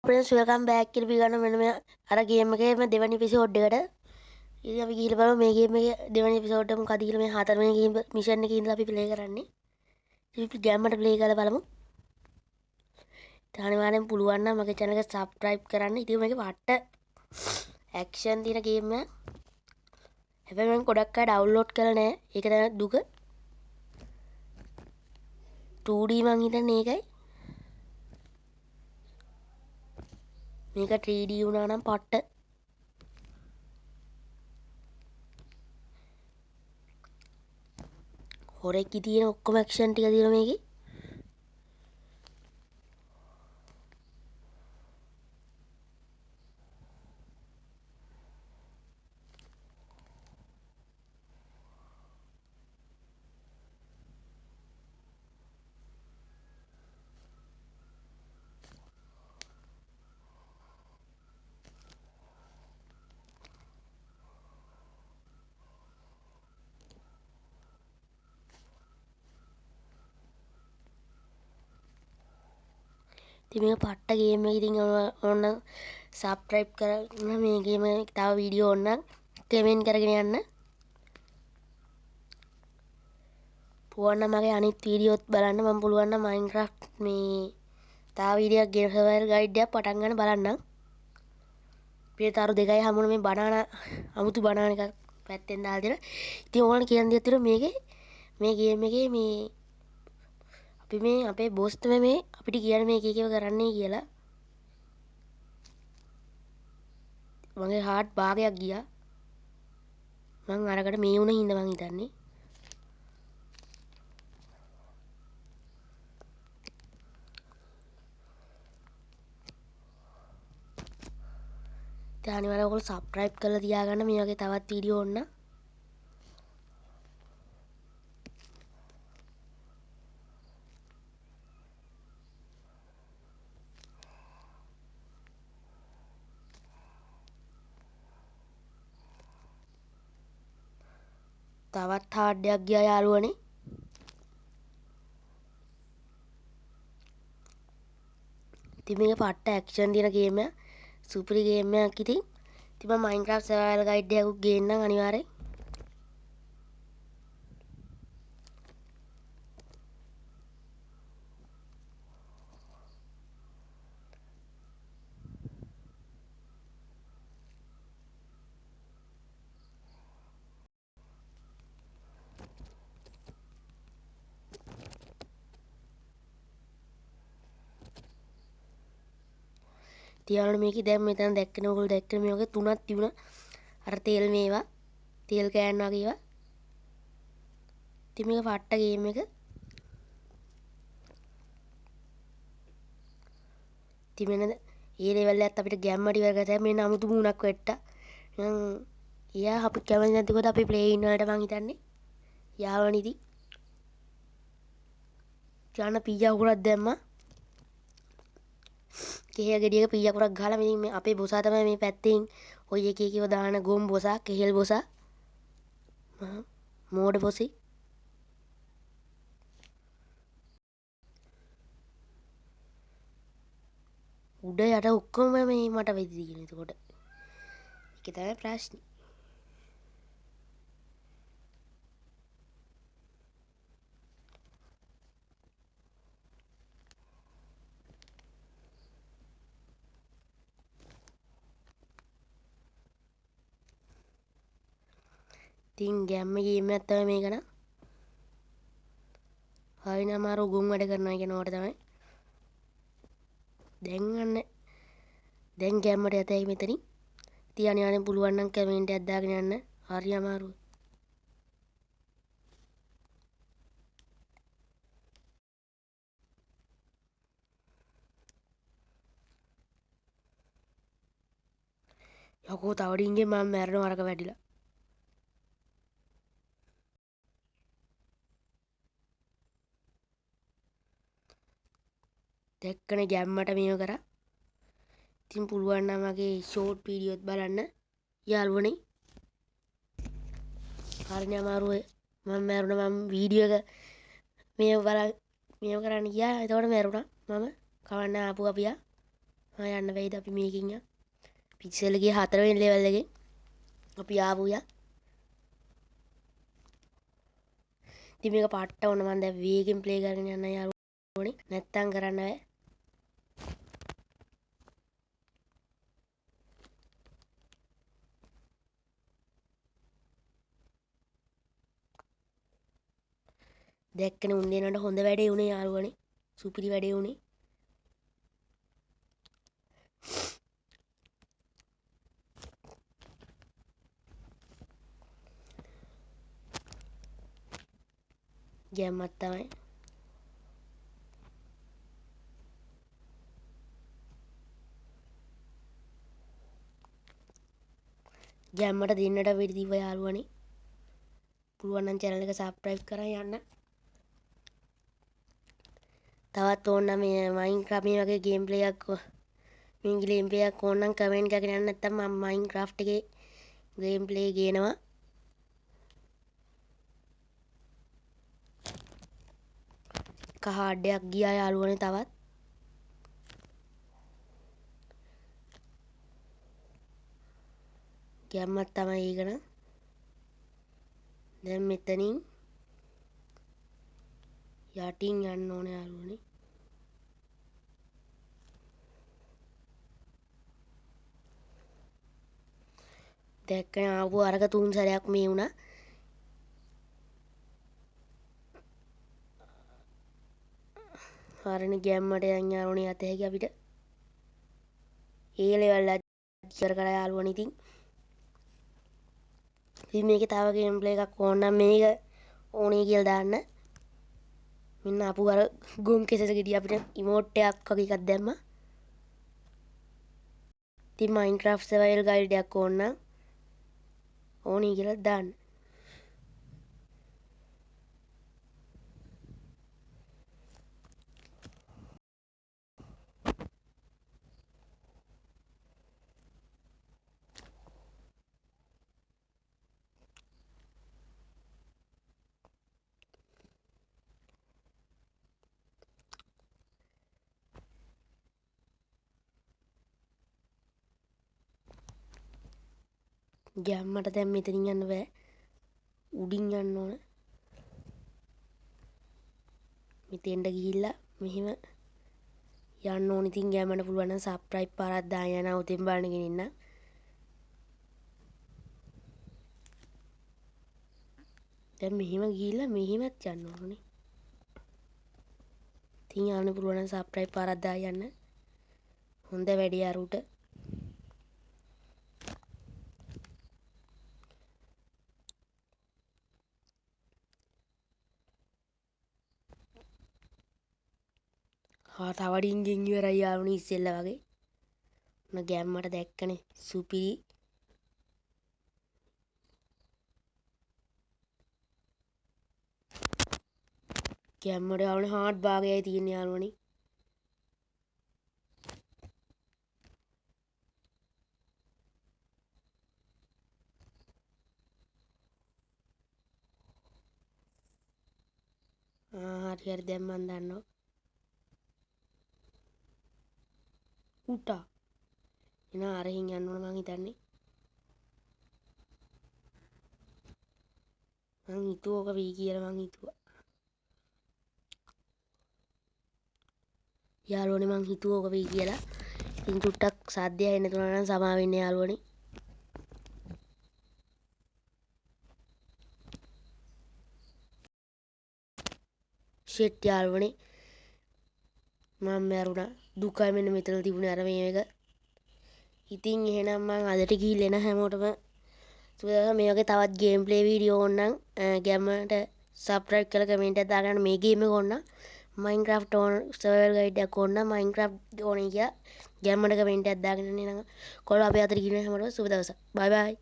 Friends welcome back කියලා පිළිගන්න මෙන්න මේ අර ගේම් එකේ දෙවෙනි එපිසෝඩ් එකට. ඉතින් අපි ගිහලා බලමු මේ ගේම් එකේ දෙවෙනි එපිසෝඩ් එක මොකද කියලා. මේ හතරවෙනි ගේම් මිෂන් එකේ ඉඳලා අපි ප්ලේ කරන්නේ. ඉතින් අපි ගෑම්මට ප්ලේ කරලා බලමු. අනිවාර්යෙන් පුළුවන් නම් මගේ channel එක subscribe කරන්න. ඉතින් මේකේ වට්ට ඇක්ෂන් තියෙන ගේම් එක. හැබැයි මම ගොඩක් අය ඩවුන්ලෝඩ් කරලා නැහැ. ඒක තමයි දුක. 2D මං හිතන්නේ ඒකයි. මේක 3D වුණා නම් පට්ට. හොරෙක් තියෙන ඔක්කොම ඇක්ෂන් ටික තියෙන මේකේ. ඉතින් මේක පට්ට ගේම් එක. ඉතින් ඕන්න සබ්ස්ක්‍රයිබ් කරන්න. මේ ගේම තව වීඩියෝ ඕන්න කමෙන්ට් කරගෙන යන්න. පුළුවන් නම් මගේ අනිත් වීඩියෝත් බලන්න. මම පුළුවන් නම් Minecraft මේ තව වීඩියෝක් ගේම් සර්වයිවල් ගයිඩ් එකක් පටන් ගන්න බලන්නම්. පිටාරු දෙකයි හමුන මේ බනාන අමුතු බනාන එකක් පැත්තෙන් දාලා දෙන. ඉතින් ඕගොල්ලන් කියන්න දෙයක් තියෙනවා මේ ගේම් එකේ මේ අපි මේ අපේ බොස් තමයි මේ අපිට කියන්නේ මේ එක එකව කරන්නයි කියලා. මගේ හાર્ට් භාගයක් ගියා. මං අරකට මේ වුණ හින්දා මං හිතන්නේ. ඉතින් අනිවාර්යයෙන් ඔයගොල්ලෝ subscribe කරලා තියාගන්න. මේ වගේ තවත් වීඩියෝ ඕන්න. තවත් හાર્ඩ් එකක් ගියා යාළුවනේ. ඉතින් මේක පට්ට ඇක්ෂන් තියෙන ගේම් එකක්. සුපිරි ගේම් එකක් ඉතින්. ඉතින් මම Minecraft survival guide එකක් ගේන්නම් අනිවාර්යෙන්. තියාගෙන මේකේ දැන් මෙතන දැක්කනේ ඔයගොල්ලෝ දැක්කනේ මේ වගේ තුනක් තිබුණා. අර තෙල් මේවා, තෙල් කෑන් වගේ ඒවා. ඉතින් මේක පට්ට ගේම් එක. ඉතින් මෙන්න ඒ ලෙවල් එකත් අපිට ගැම්මට ඉවර කරලා මෙන්න අමුතු මූණක් වෙට්ටා. එයා අපි කැමති නැතිකොට අපි ප්ලේ ඉන්න වලට මං හිතන්නේ. යාවන ඉතින්. යාන පීජා උකුලක් දැම්මා. කෙහෙල් ගෙඩියක පීජා කුරක් ගහලා මේ අපේ බොසා තමයි මේ පැත්තෙන් ඔය එක එකව දාන ගොම් බොසා, කෙහෙල් බොසා. මෝඩ බොසි. උඩ යට ඔක්කොම මේ මට වෙදි තියෙන. එතකොට ඒක තමයි ප්‍රශ්නේ. ඉතින් ගැම්ම ගේම් එකක් තමයි මේක නම්. හරින අමාරු ගොන් වැඩ කරනවා කියන ඕකට තමයි. දැන් ගැම්මට යතයි මෙතනින්. ඉතින් අනිවාර්යෙන් පුළුවන් නම් කමෙන්ට් එකක් දාගෙන යන්න. හරි අමාරුයි. යකෝ තවඩින්ගේ මම මැරෙනවා අරක වැඩිලා. දැක්කනේ ගැම්මට මේව කරා. ඉතින් පුළුවන් නම් මගේ ෂෝට් වීඩියෝත් බලන්න යාළුවනේ. හරිනේ අමාරුයි. මම මැරුණා. මම වීඩියෝ එක මේව කරන්න ගියා. එතකොට මැරුණා මම. කවන්න ආපු අපියා. යන්න වෙයිද අපි මේකින් යා පික්සල් එකේ 4 වෙනි ලෙවල් එකේ අපි ආවුයා. ඉතින් මේක පාට්ට ඕන මම දැන් වේගෙන් ප්ලේ කරගෙන යන්න යාළුවනේ නැත්තම් කරන්න බෑ. දැක්කනේ උන් දෙනට හොඳ වැඩේ උනේ යාළුවනේ. සුපිරි වැඩේ උනේ. ගැම්මක් තමයි. ගැම්මට දෙන්නට වෙඩි දීව යාළුවනේ. පුළුවන් නම් channel එක subscribe කරන් යන්න. තවත් ඕන නම් මේ Minecraft මේ වගේ ගේම් ප්ලේ එකක් මේ ගේම් ප්ලේ එකක් ඕන නම් කමෙන්ට් කරගෙන යන්න. නැත්නම් මම Minecraft එකේ ගේම් ප්ලේ ගේනවා. කාඩ් එකක් ගියා යාළුවනේ තවත්. ගැම්මක් තමයි ඒකන. දැන් මෙතනින් යටින් යන්න ඕනේ යාළුවනේ. දැක්කනේ ආපු අරක 3 සැරයක් මේ වුණා. හරිනේ ගැම්මට යන් යාළුවනේ යත හැකි අපිට. ඒ ලෙවල් එක ඉස්සර කරලා යාළුවනේ ඉතින්. ඉතින් මේකේ තව ගේම් ප්ලේ එකක් ඕන නම් මේක ඕනේ කියලා දාන්න. මෙන්න අපු අර ගොම් කෙසෙස ගෙඩිය අපිට ඉමෝට් එකක් වගේ එකක් දැම්මා. ඉතින් Minecraft survival guide එකක් ඕන නම් ඕනේ කියලා දාන්න. ගැම්මට දැන් මෙතනින් යන්න බෑ. උඩින් යන්න ඕන. මෙතෙන්ට ගිහිල්ලා මෙහෙම යන්න ඕන. ඉතින් ගැම්මට පුළුවන් නම් subscribe පාරක් දාන්න යනවා උතෙන් බලන්න ගෙනින්න. දැන් මෙහෙම ගිහිල්ලා මෙහෙමත් යන්න ඕනේ. ඉතින් යන්න පුළුවන් නම් subscribe පාරක් දාන්න යන්න. හොඳ වැඩේ අරුට. තවඩින්ගෙන් ඉවරයි යාළුවනේ ඉස්සෙල්ලා වගේ. මොන ගැම්මට දැක්කනේ සුපිරි. ගැම්මට යාළුවනේ හાર્ඩ් භාගයයි තියෙන යාළුවනේ. හරි දැන් මන් දන්නවා. උටා. එන අරහින් යන්න ඕන මං හිතන්නේ. මං හිතුවා ඔක වෙයි කියලා මං හිතුවා. යාළුවනේ මං හිතුවා ඔක වෙයි කියලා. ඉතින් චුට්ටක් සාද්දය එන්න තුනා නම් සමා වෙන්න යාළුවනේ. ෂෙට් යාළුවනේ. මම මැරුණා. දුකයි මෙන්න මෙතන තිබුණේ අර මේ එක. ඉතින් එහෙනම් මං අදට ගිහිල්ලා එන හැමෝටම මේ වගේ තවත් ගේම් ප්ලේ වීඩියෝ ඕන නම් ගැම්මට සබ්ස්ක්‍රයිබ් කරලා කමෙන්ට් එකක් දාගන්න. මේ ගේම් එක ඕන නම් Minecraft ඕන survival guide එකක් ඕන නම් Minecraft ඕනේ කියලා ගැම්මට කමෙන්ට් එකක් දාගෙන ඉන්න නම් කොහොම අපි අතට ගිහින් හැමෝටම සුබ දවසක්. බයි බයි.